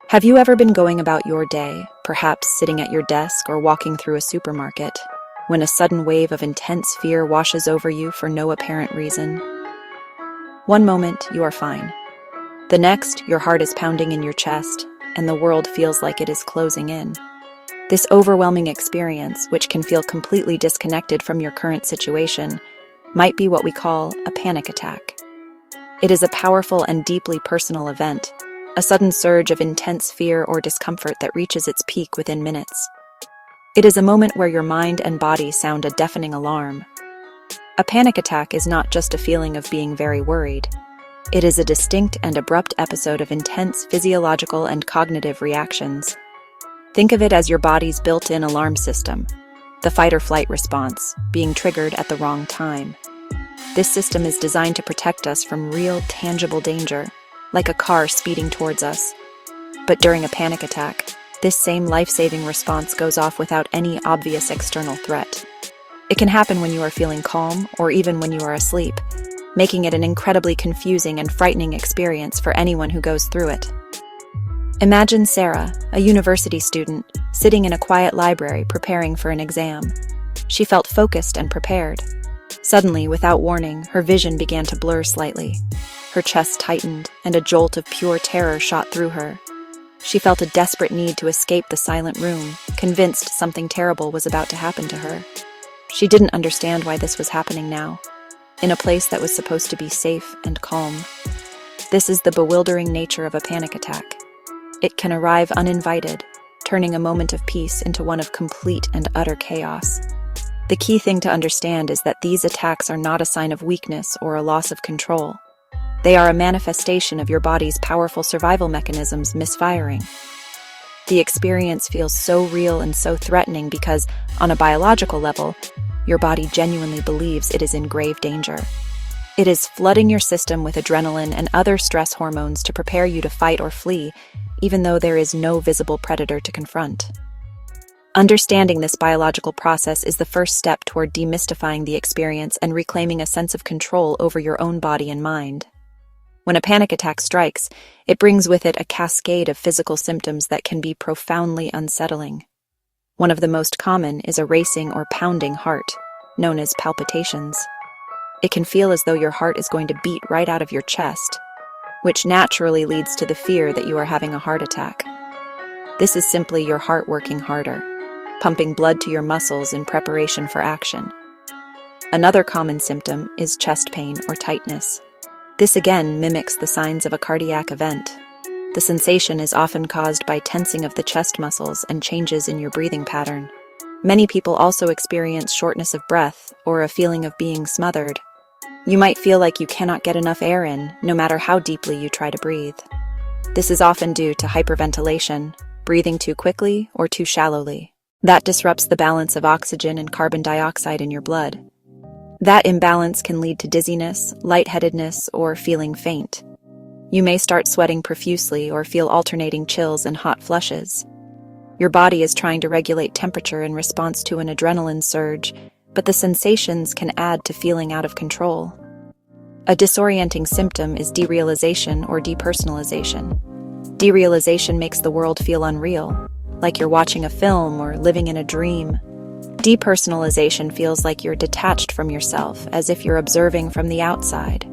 Have you ever been going about your day, perhaps sitting at your desk or walking through a supermarket, when a sudden wave of intense fear washes over you for no apparent reason? One moment, you are fine. The next, your heart is pounding in your chest, and the world feels like it is closing in. This overwhelming experience, which can feel completely disconnected from your current situation, might be what we call a panic attack. It is a powerful and deeply personal event, a sudden surge of intense fear or discomfort that reaches its peak within minutes. It is a moment where your mind and body sound a deafening alarm. A panic attack is not just a feeling of being very worried. It is a distinct and abrupt episode of intense physiological and cognitive reactions. Think of it as your body's built-in alarm system, the fight-or-flight response, being triggered at the wrong time. This system is designed to protect us from real, tangible danger, like a car speeding towards us. But during a panic attack, this same life-saving response goes off without any obvious external threat. It can happen when you are feeling calm or even when you are asleep, making it an incredibly confusing and frightening experience for anyone who goes through it. Imagine Sarah, a university student, sitting in a quiet library preparing for an exam. She felt focused and prepared. Suddenly, without warning, her vision began to blur slightly. Her chest tightened, and a jolt of pure terror shot through her. She felt a desperate need to escape the silent room, convinced something terrible was about to happen to her. She didn't understand why this was happening now, in a place that was supposed to be safe and calm. This is the bewildering nature of a panic attack. It can arrive uninvited, turning a moment of peace into one of complete and utter chaos. The key thing to understand is that these attacks are not a sign of weakness or a loss of control. They are a manifestation of your body's powerful survival mechanisms misfiring. The experience feels so real and so threatening because, on a biological level, your body genuinely believes it is in grave danger. It is flooding your system with adrenaline and other stress hormones to prepare you to fight or flee, even though there is no visible predator to confront. Understanding this biological process is the first step toward demystifying the experience and reclaiming a sense of control over your own body and mind. When a panic attack strikes, it brings with it a cascade of physical symptoms that can be profoundly unsettling. One of the most common is a racing or pounding heart, known as palpitations. It can feel as though your heart is going to beat right out of your chest, which naturally leads to the fear that you are having a heart attack. This is simply your heart working harder, pumping blood to your muscles in preparation for action. Another common symptom is chest pain or tightness. This again mimics the signs of a cardiac event. The sensation is often caused by tensing of the chest muscles and changes in your breathing pattern. Many people also experience shortness of breath or a feeling of being smothered. You might feel like you cannot get enough air in, no matter how deeply you try to breathe. This is often due to hyperventilation, breathing too quickly or too shallowly. That disrupts the balance of oxygen and carbon dioxide in your blood. That imbalance can lead to dizziness, lightheadedness, or feeling faint. You may start sweating profusely or feel alternating chills and hot flushes. Your body is trying to regulate temperature in response to an adrenaline surge, but the sensations can add to feeling out of control. A disorienting symptom is derealization or depersonalization. Derealization makes the world feel unreal, like you're watching a film or living in a dream. Depersonalization feels like you're detached from yourself, as if you're observing from the outside.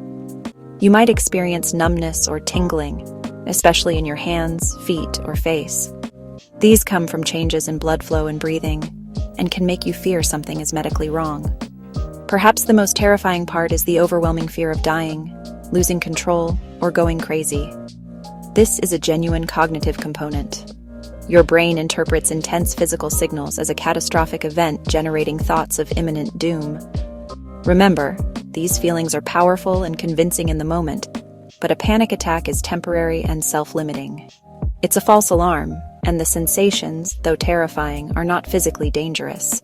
You might experience numbness or tingling, especially in your hands, feet, or face. These come from changes in blood flow and breathing, and can make you fear something is medically wrong. Perhaps the most terrifying part is the overwhelming fear of dying, losing control, or going crazy. This is a genuine cognitive component. Your brain interprets intense physical signals as a catastrophic event, generating thoughts of imminent doom. Remember, these feelings are powerful and convincing in the moment, but a panic attack is temporary and self-limiting. It's a false alarm, and the sensations, though terrifying, are not physically dangerous.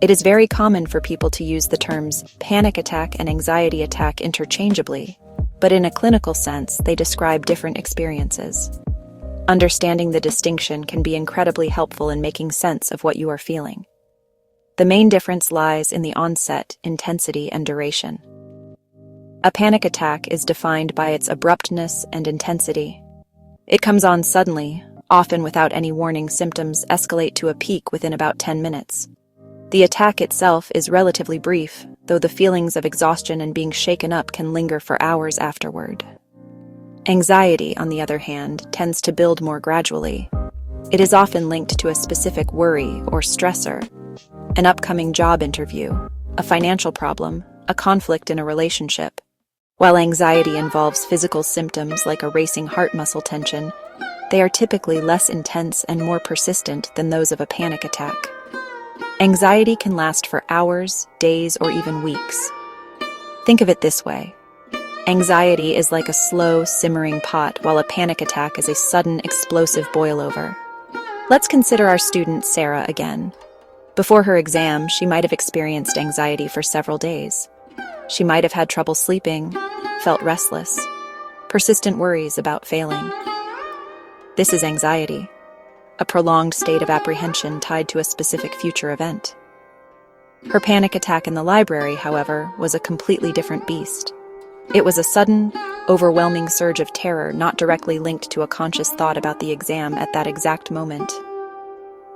It is very common for people to use the terms panic attack and anxiety attack interchangeably, but in a clinical sense, they describe different experiences. Understanding the distinction can be incredibly helpful in making sense of what you are feeling. The main difference lies in the onset, intensity, and duration. A panic attack is defined by its abruptness and intensity. It comes on suddenly, often without any warning. Symptoms escalate to a peak within about 10 minutes. The attack itself is relatively brief, though the feelings of exhaustion and being shaken up can linger for hours afterward. Anxiety, on the other hand, tends to build more gradually. It is often linked to a specific worry or stressor, an upcoming job interview, a financial problem, a conflict in a relationship. While anxiety involves physical symptoms like a racing heart muscle tension, they are typically less intense and more persistent than those of a panic attack. Anxiety can last for hours, days, or even weeks. Think of it this way. Anxiety is like a slow, simmering pot, while a panic attack is a sudden, explosive boil-over. Let's consider our student Sarah again. Before her exam, she might have experienced anxiety for several days. She might have had trouble sleeping, felt restless, persistent worries about failing. This is anxiety, a prolonged state of apprehension tied to a specific future event. Her panic attack in the library, however, was a completely different beast. It was a sudden, overwhelming surge of terror not directly linked to a conscious thought about the exam at that exact moment.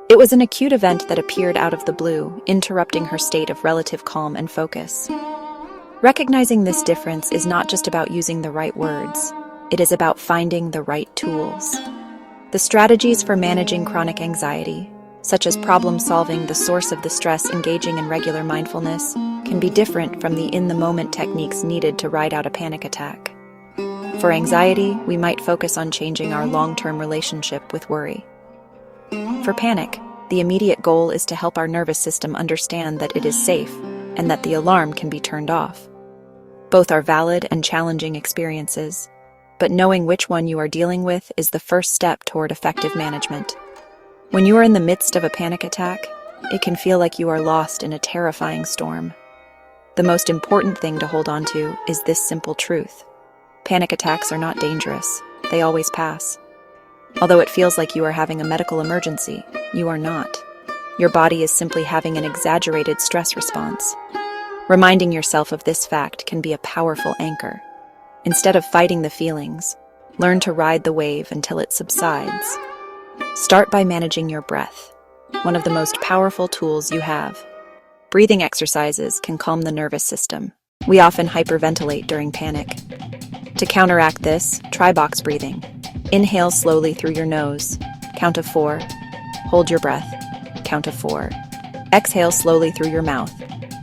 It was an acute event that appeared out of the blue, interrupting her state of relative calm and focus. Recognizing this difference is not just about using the right words, it is about finding the right tools. The strategies for managing chronic anxiety, such as problem-solving the source of the stress, engaging in regular mindfulness, can be different from the in-the-moment techniques needed to ride out a panic attack. For anxiety, we might focus on changing our long-term relationship with worry. For panic, the immediate goal is to help our nervous system understand that it is safe and that the alarm can be turned off. Both are valid and challenging experiences, but knowing which one you are dealing with is the first step toward effective management. When you are in the midst of a panic attack, it can feel like you are lost in a terrifying storm. The most important thing to hold on to is this simple truth. Panic attacks are not dangerous. They always pass. Although it feels like you are having a medical emergency, you are not. Your body is simply having an exaggerated stress response. Reminding yourself of this fact can be a powerful anchor. Instead of fighting the feelings, learn to ride the wave until it subsides. Start by managing your breath, one of the most powerful tools you have. Breathing exercises can calm the nervous system. We often hyperventilate during panic. To counteract this, try box breathing. Inhale slowly through your nose, count to 4. Hold your breath, count to 4. Exhale slowly through your mouth,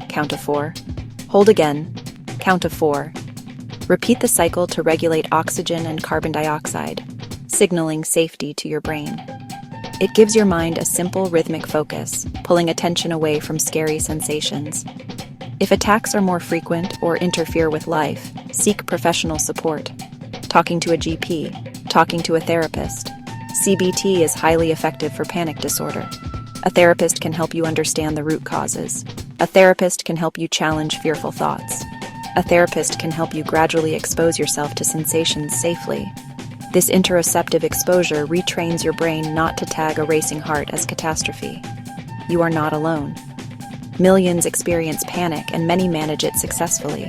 count to 4. Hold again, count to 4. Repeat the cycle to regulate oxygen and carbon dioxide, signaling safety to your brain. It gives your mind a simple rhythmic focus, pulling attention away from scary sensations. If attacks are more frequent or interfere with life, seek professional support. Talking to a GP, talking to a therapist. CBT is highly effective for panic disorder. A therapist can help you understand the root causes. A therapist can help you challenge fearful thoughts. A therapist can help you gradually expose yourself to sensations safely. This interoceptive exposure retrains your brain not to tag a racing heart as catastrophe. You are not alone. Millions experience panic and many manage it successfully.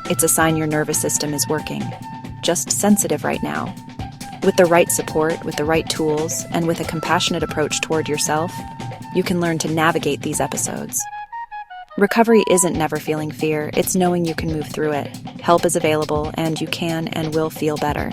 It's a sign your nervous system is working, just sensitive right now. With the right support, with the right tools, and with a compassionate approach toward yourself, you can learn to navigate these episodes. Recovery isn't never feeling fear, it's knowing you can move through it. Help is available, and you can and will feel better.